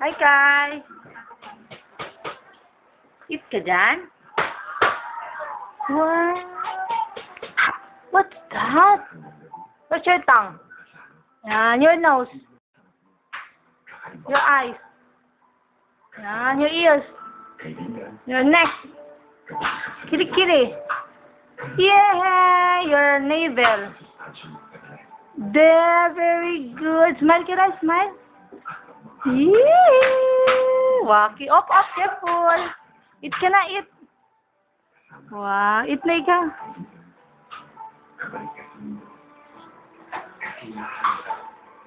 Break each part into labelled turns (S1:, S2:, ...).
S1: Hi, Kai. Eat ka dyan? Wow. What's that? What's your tongue? Yan, your nose. Your eyes. Yan, your ears. Your neck. Kiri-kiri. Yeah, your navel. There, very good. Smile, Kira, smile. Yeah. Waki. Up, careful. Eat ka na, eat. Wow, eat na ikaw.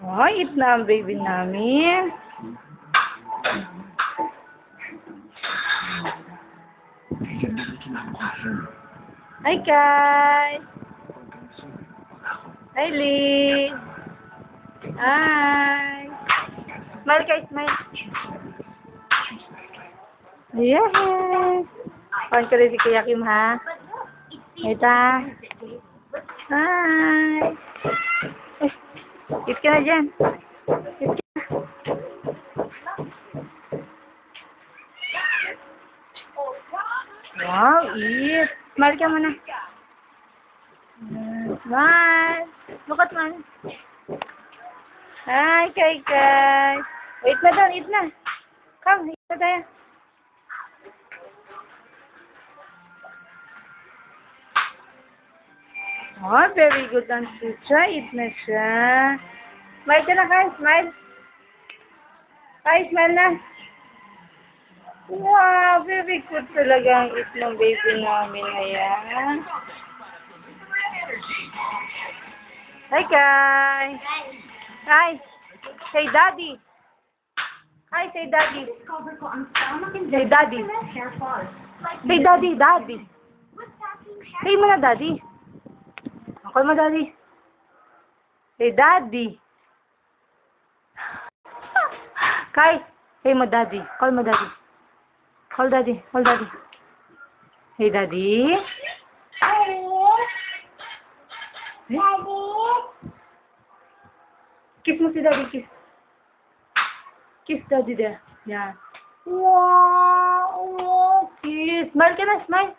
S1: Oh, eat na ang baby namin. Hi, Kai. Hi, Lee. Hi. Smile, Kai, smile. Yes. Paano ka rin si Kuya Kim, ha? Ita. Hi. Eat ka na dyan. Eat ka na. Wow, eat. Smile ka muna. Smile. Look at man. Hi, Kai. Wait na doon, eat na. Come, eat na tayo. Oh, very good ang sutra. Eat na siya. Smile ka na, Kai. Smile. Kai, smile na. Wow, very good talaga ang eat ng baby namin. Ayan. Hi, Kai. Kai. Say daddy. Hi, say daddy. Say daddy. Say daddy. Say mo na daddy. Call mo daddy. Say daddy. Kai, say mo daddy. Call mo daddy. Call daddy. Hey daddy. Daddy. Kiss mo si daddy, kiss. Kiss daddy there. Yan. Wow. Kiss. Smile ka na, smile.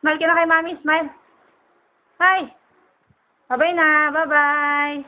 S1: Smile ka na kay mami, smile. Hi. Bye-bye na. Bye-bye.